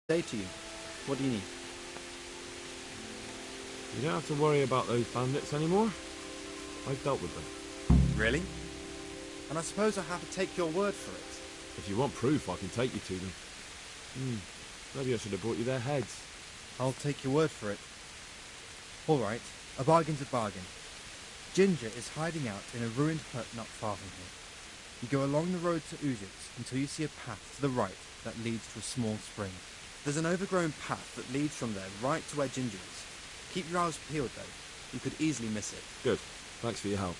say to you. What do you need? You don't have to worry about those bandits anymore. I've dealt with them. Really? And I suppose I have to take your word for it. If you want proof, I can take you to them. Maybe I should have brought you their heads. I'll take your word for it. All right, a bargain's a bargain. Ginger is hiding out in a ruined hut not far from here. You go along the road to Ujits until you see a path to the right that leads to a small spring. There's an overgrown path that leads from there right to where Ginger is. Keep your eyes peeled though. You could easily miss it. Good. Thanks for your help.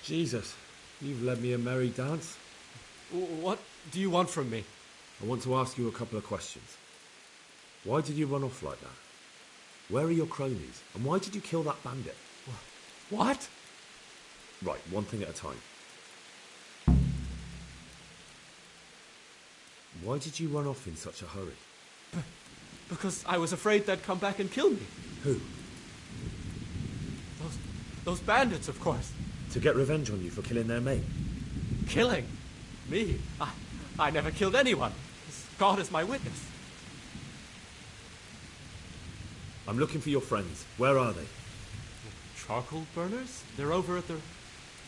Jesus, you've led me a merry dance. What do you want from me? I want to ask you a couple of questions. Why did you run off like that? Where are your cronies? And why did you kill that bandit? What? Right, one thing at a time. Why did you run off in such a hurry? Because I was afraid they'd come back and kill me. Who? Those bandits, of course. To get revenge on you for killing their mate? Killing? Me? I never killed anyone. God is my witness. I'm looking for your friends. Where are they? Charcoal burners? They're over at the...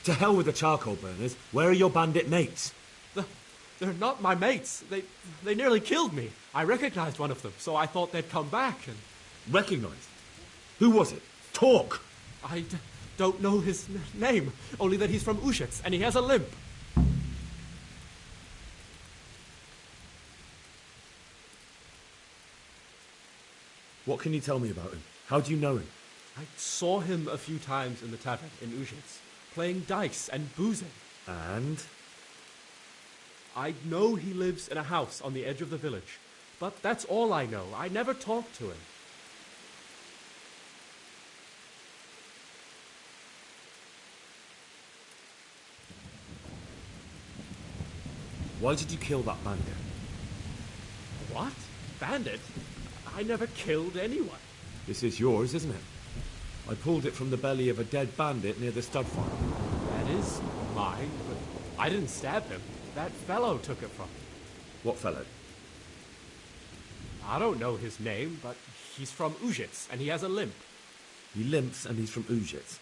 To hell with the charcoal burners. Where are your bandit mates? They're not my mates. They nearly killed me. I recognized one of them, so I thought they'd come back and... Recognized? Who was it? Talk! I don't know his name, only that he's from Ujits, and he has a limp. What can you tell me about him? How do you know him? I saw him a few times in the tavern in Ujits, playing dice and boozing. And? I know he lives in a house on the edge of the village, but that's all I know. I never talked to him. Why did you kill that bandit? What? Bandit? I never killed anyone. This is yours, isn't it? I pulled it from the belly of a dead bandit near the stud farm. That is mine, but I didn't stab him. That fellow took it from me. What fellow? I don't know his name, but he's from Ujits, and he has a limp. He limps and he's from Ujits.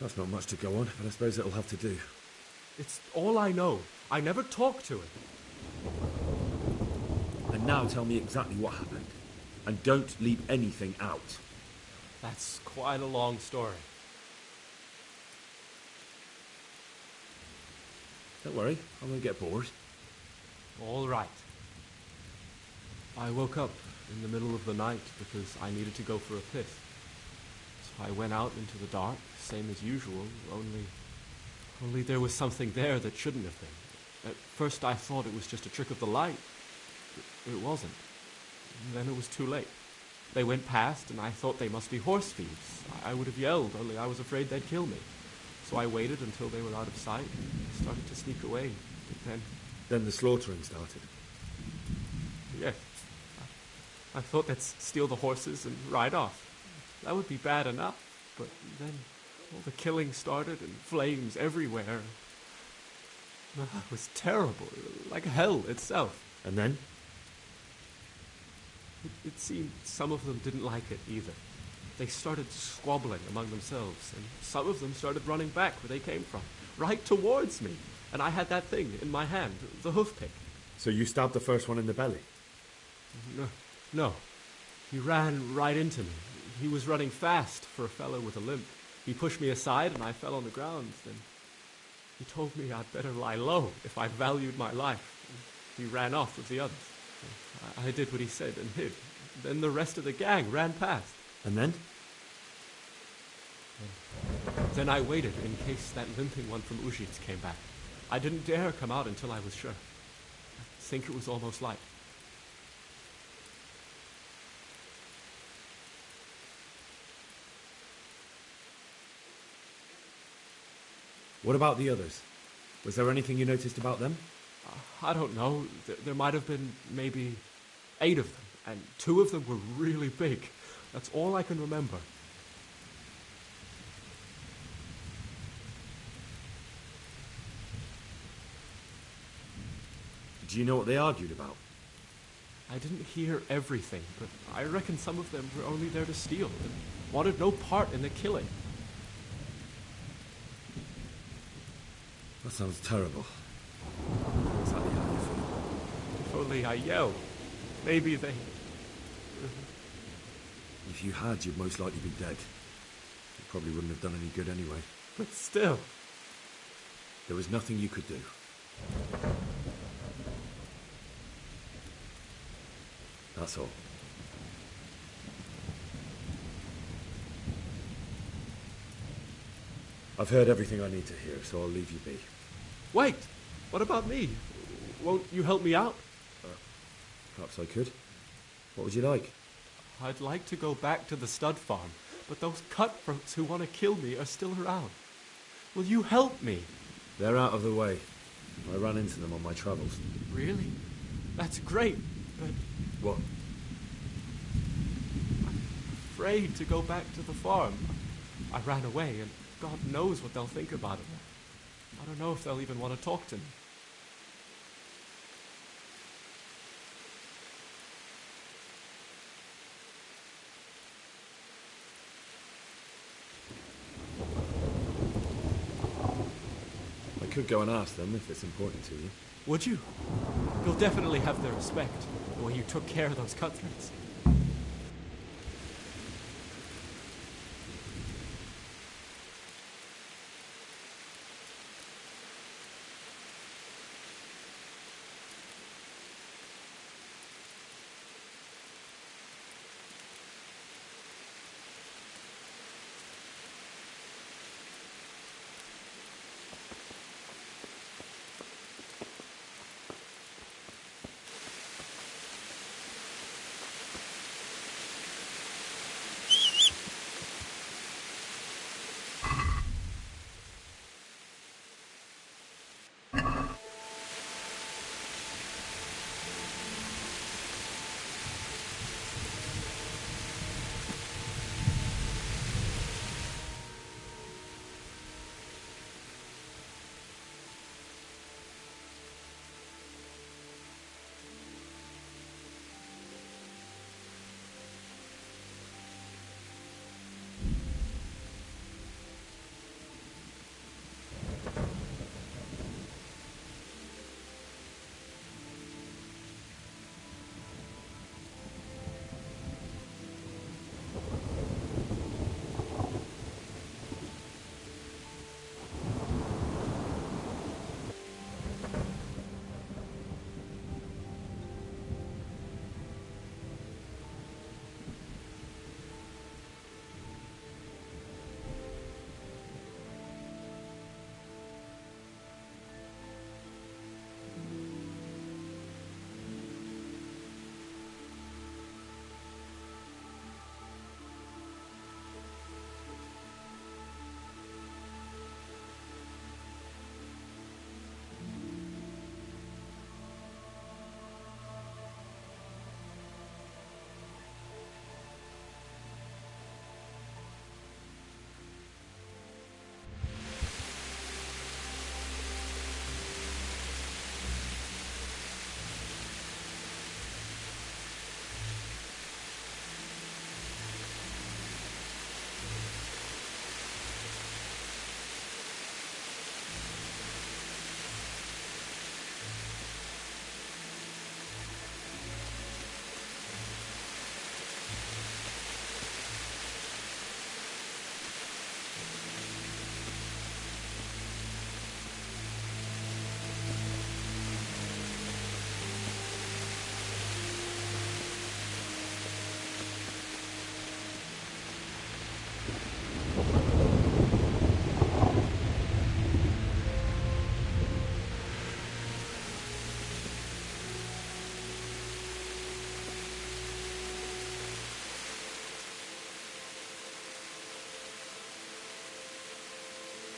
That's not much to go on, but I suppose it'll have to do. It's all I know. I never talked to him. And now tell me exactly what happened. And don't leave anything out. That's quite a long story. Don't worry, I won't get bored. All right. I woke up in the middle of the night because I needed to go for a piss. So I went out into the dark, same as usual, only there was something there that shouldn't have been. At first I thought it was just a trick of the light. It wasn't. And then it was too late. They went past, and I thought they must be horse thieves. I would have yelled, only I was afraid they'd kill me. So I waited until they were out of sight and started to sneak away. But Then the slaughtering started. yes, I thought they'd steal the horses and ride off. That would be bad enough, but then all the killing started and flames everywhere. It was terrible, like hell itself. And then? It seemed some of them didn't like it either. They started squabbling among themselves, and some of them started running back where they came from, right towards me. And I had that thing in my hand, the hoof pick. So you stabbed the first one in the belly? No. He ran right into me. He was running fast for a fellow with a limp. He pushed me aside and I fell on the ground. Then he told me I'd better lie low if I valued my life. He ran off with the others. I did what he said and hid. Then the rest of the gang ran past. And then? Then I waited in case that limping one from Ujits came back. I didn't dare come out until I was sure. I think it was almost light. What about the others? Was there anything you noticed about them? I don't know. There might have been maybe 8 of them, and 2 of them were really big. That's all I can remember. Do you know what they argued about? I didn't hear everything, but I reckon some of them were only there to steal and wanted no part in the killing. That sounds terrible. Exactly how you feel. If only I yelled. Maybe they... If you had, you'd most likely be dead. It probably wouldn't have done any good anyway. But still... There was nothing you could do. That's all. I've heard everything I need to hear, so I'll leave you be. Wait! What about me? Won't you help me out? Perhaps I could. What would you like? I'd like to go back to the stud farm, but those cutthroats who want to kill me are still around. Will you help me? They're out of the way. I ran into them on my travels. Really? That's great, but What? I'm afraid to go back to the farm. I ran away, and God knows what they'll think about it. I don't know if they'll even want to talk to me. I could go and ask them if it's important to you. Would you? You'll definitely have their respect, the way you took care of those cutthroats.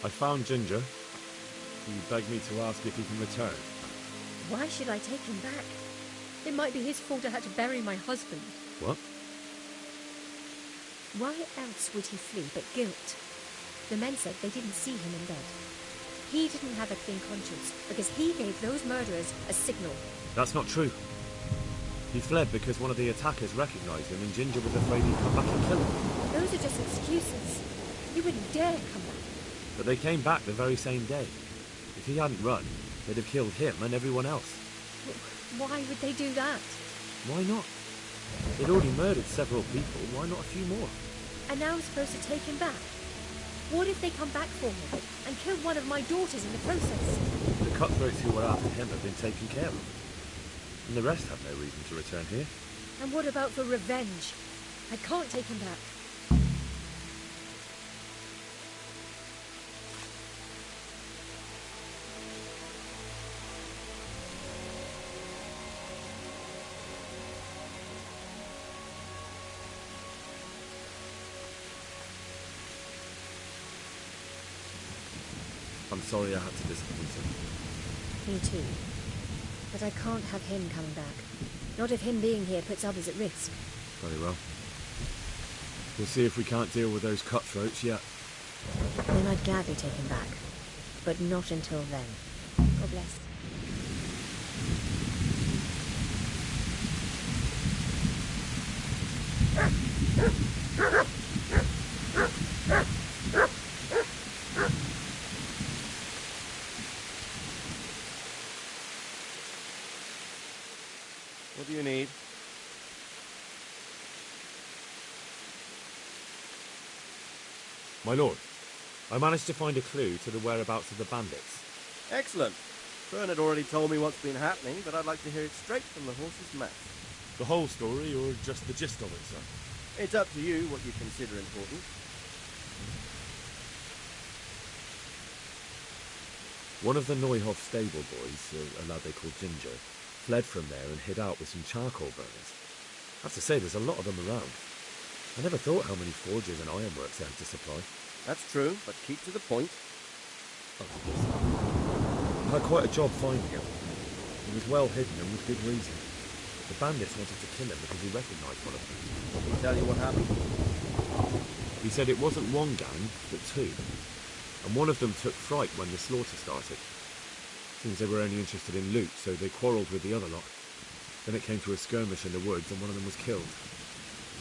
I found Ginger. He begged me to ask if he can return. Why should I take him back? It might be his fault I had to bury my husband. What? Why else would he flee but guilt? The men said they didn't see him in bed. He didn't have a clean conscience because he gave those murderers a signal. That's not true. He fled because one of the attackers recognized him and Ginger was afraid he'd come back and kill him. Those are just excuses. He wouldn't dare come back. But they came back the very same day. If he hadn't run, they'd have killed him and everyone else. Why would they do that? Why not? They'd already murdered several people, why not a few more? And now I'm supposed to take him back? What if they come back for him and kill one of my daughters in the process? The cutthroats who were after him have been taken care of. And the rest have no reason to return here. And what about for revenge? I can't take him back. I'm sorry I had to disappoint him. Me too. But I can't have him coming back. Not if him being here puts others at risk. Very well. We'll see if we can't deal with those cutthroats yet. Then I'd gladly take him back. But not until then. God bless. What do you need? My lord, I managed to find a clue to the whereabouts of the bandits. Excellent. Fern had already told me what's been happening, but I'd like to hear it straight from the horse's mouth. The whole story, or just the gist of it, sir? It's up to you what you consider important. One of the Neuhoff stable boys, a lad they called Ginger, fled from there and hid out with some charcoal burners. I have to say, there's a lot of them around. I never thought how many forges and ironworks they had to supply. That's true, but keep to the point. Oh, yes. I had quite a job finding him. He was well hidden and with good reason. The bandits wanted to kill him because he recognised one of them. Did he tell you what happened? He said it wasn't one gang, but two. And one of them took fright when the slaughter started. Seems they were only interested in loot, so they quarrelled with the other lot. Then it came to a skirmish in the woods and one of them was killed.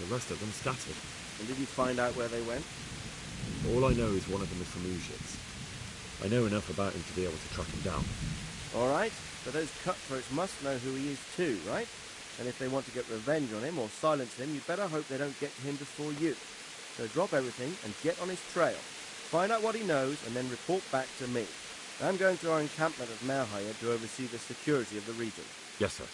The rest of them scattered. And did you find out where they went? All I know is one of them is from Uzhitz. I know enough about him to be able to track him down. All right, but those cutthroats must know who he is too, right? And if they want to get revenge on him or silence him, you'd better hope they don't get to him before you. So drop everything and get on his trail. Find out what he knows and then report back to me. I'm going to our encampment at Merhaya to oversee the security of the region. Yes, sir.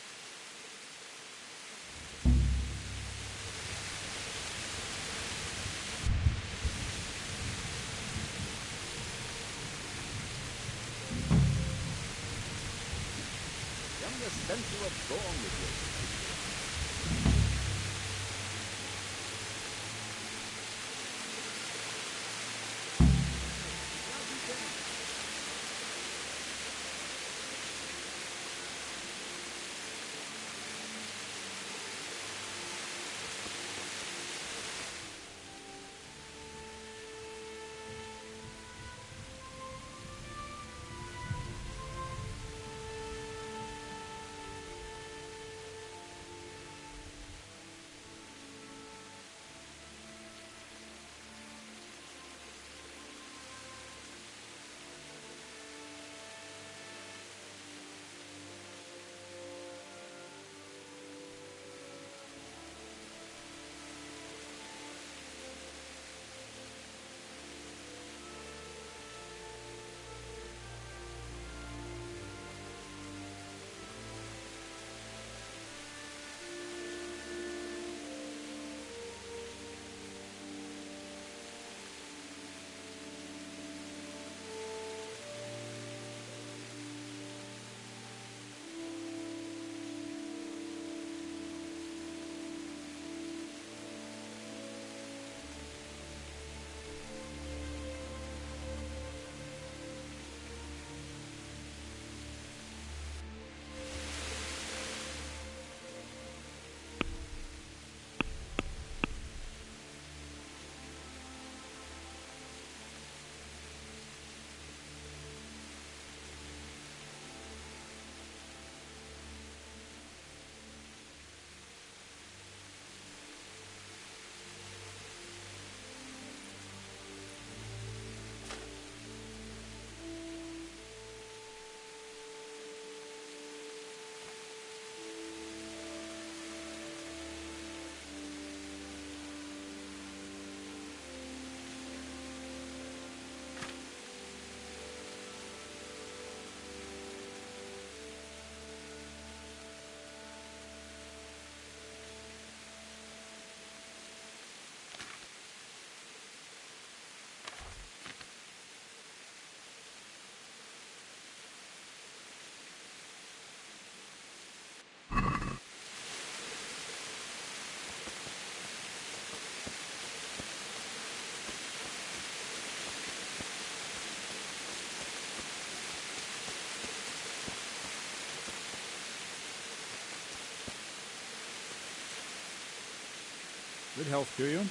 Good health to you.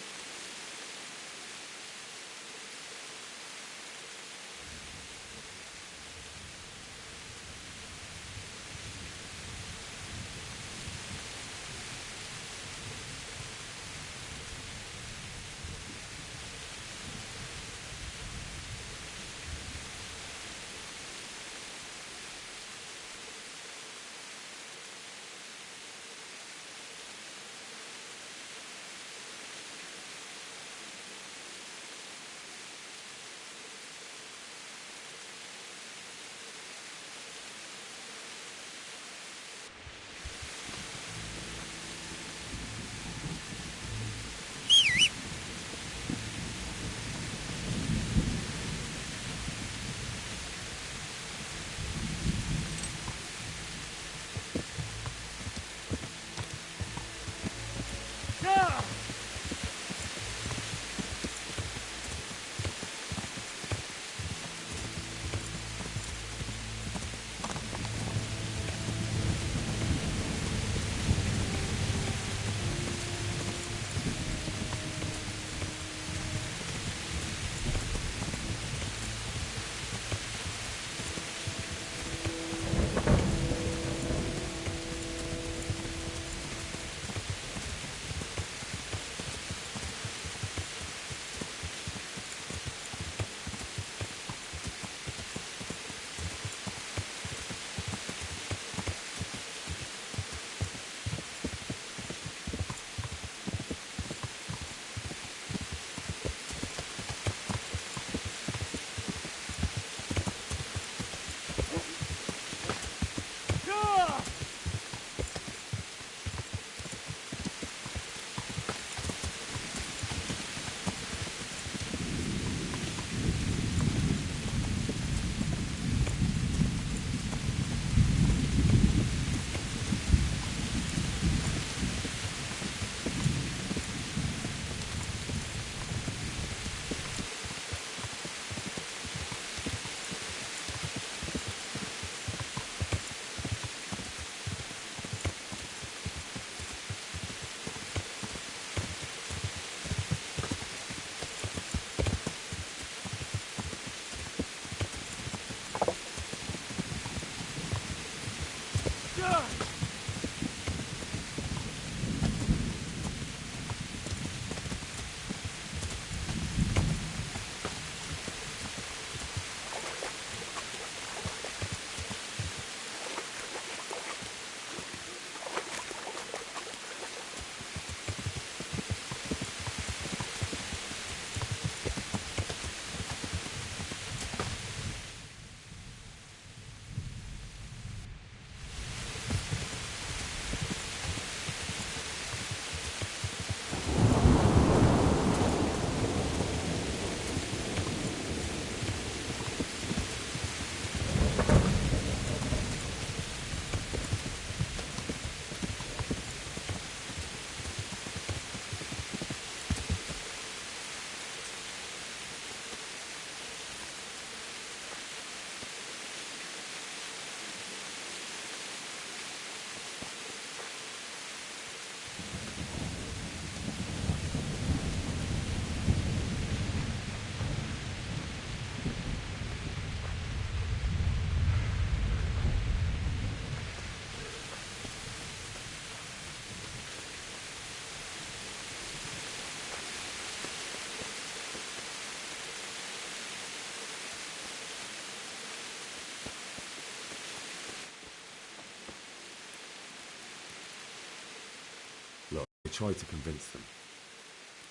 I tried to convince them.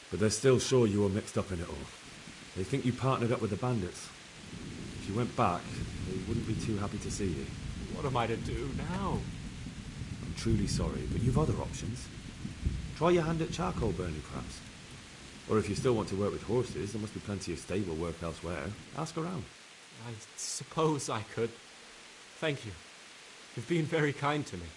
But they're still sure you were mixed up in it all. They think you partnered up with the bandits. If you went back, they wouldn't be too happy to see you. What am I to do now? I'm truly sorry, but you've other options. Try your hand at charcoal burning, perhaps. Or if you still want to work with horses, there must be plenty of stable work elsewhere. Ask around. I suppose I could. Thank you. You've been very kind to me.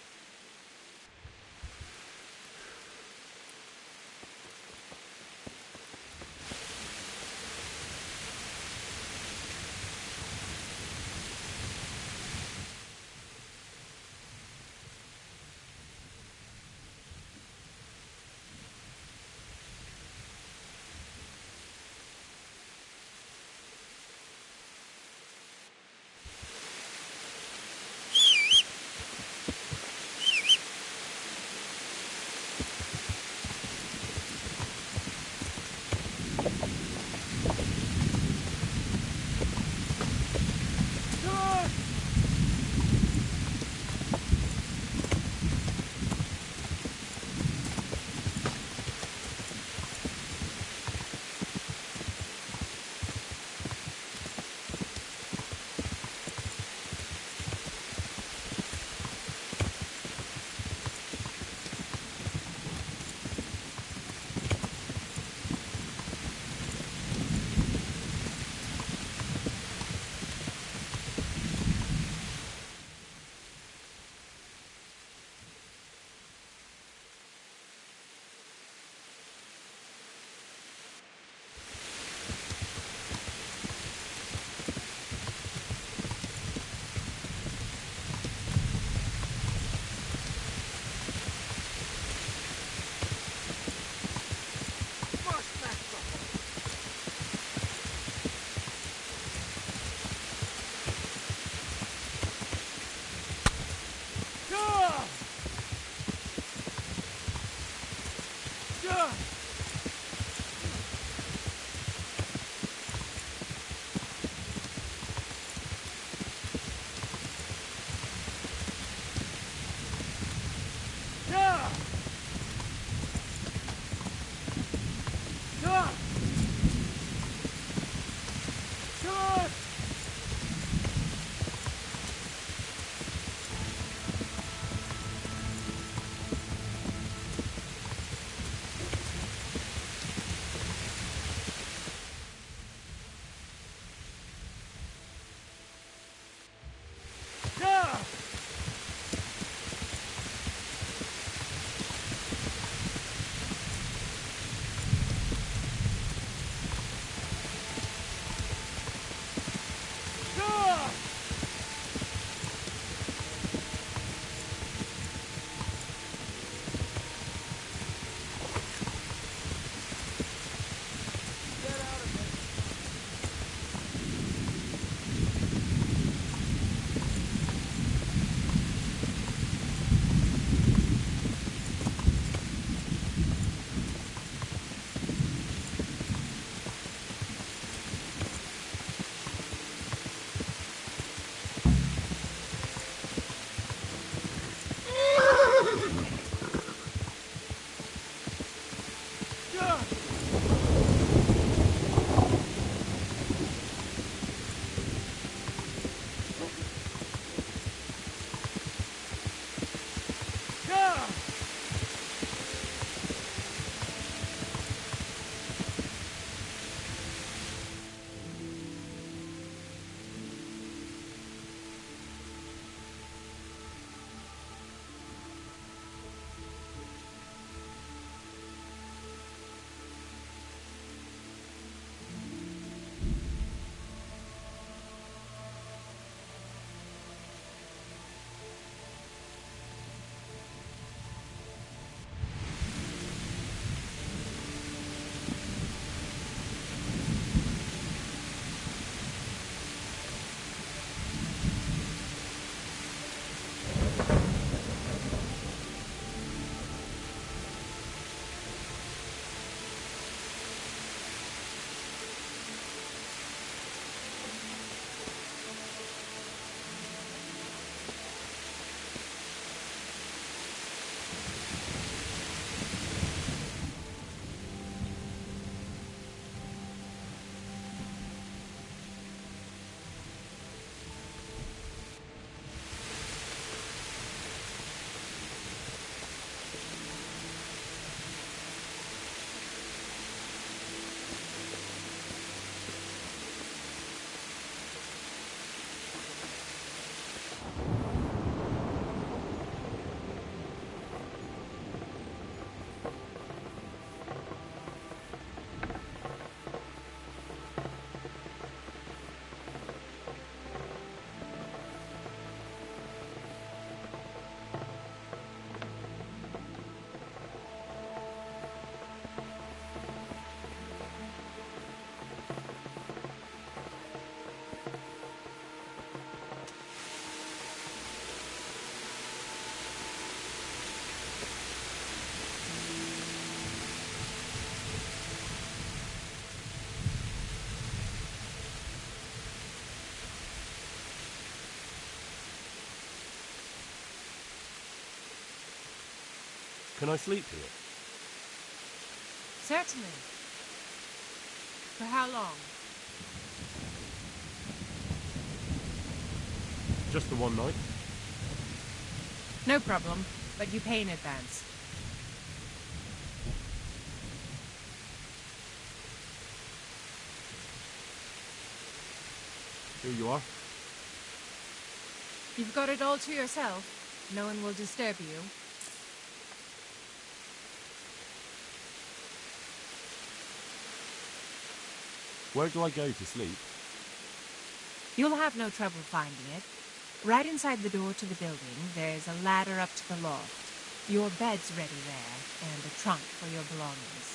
Can I sleep here? Certainly. For how long? Just the one night? No problem, but you pay in advance. Here you are. You've got it all to yourself. No one will disturb you. Where do I go to sleep? You'll have no trouble finding it. Right inside the door to the building, there's a ladder up to the loft. Your bed's ready there, and a trunk for your belongings.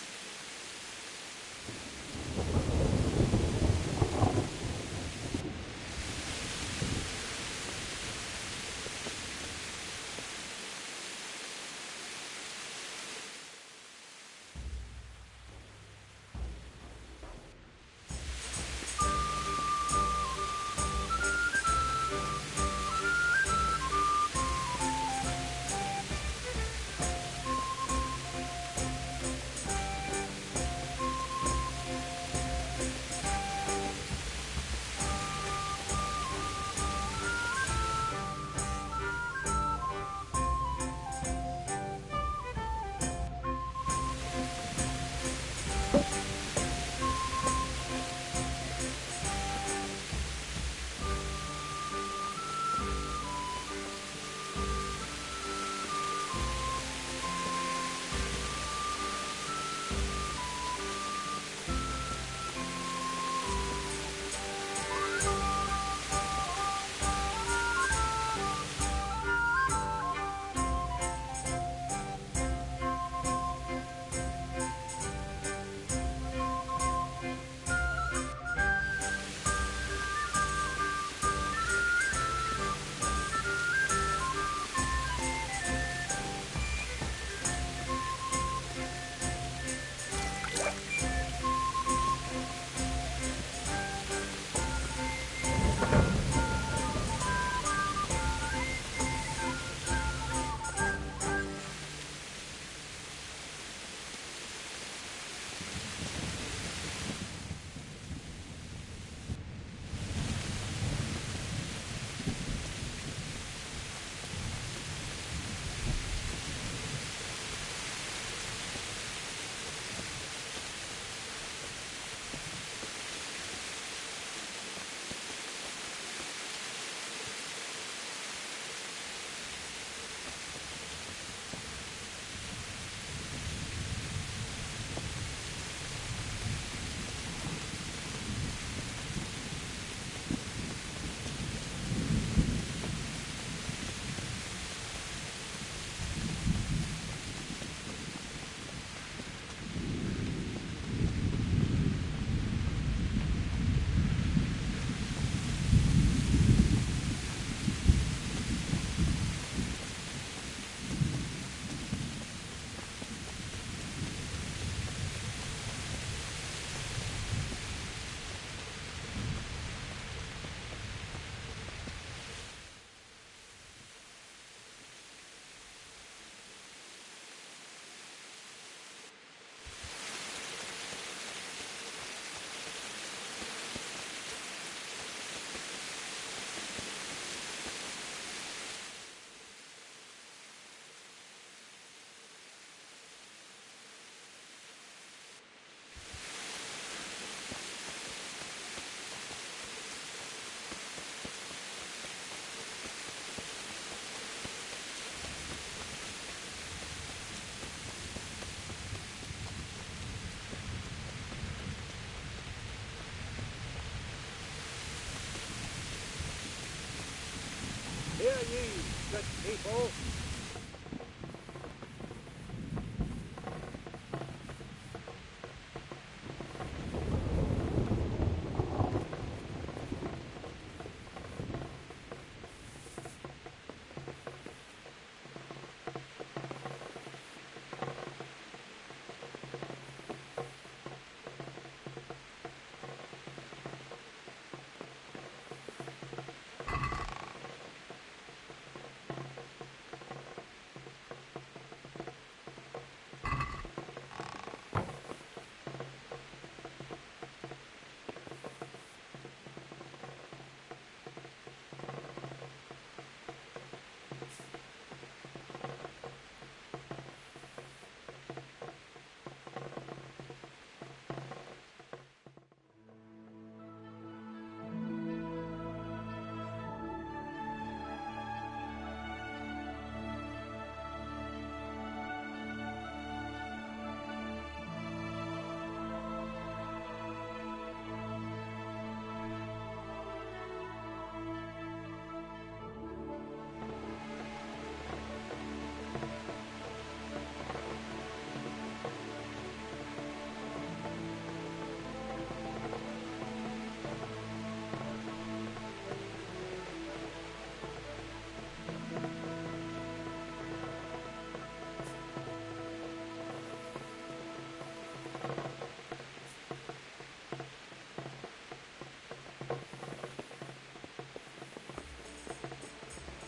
Hear ye, good people.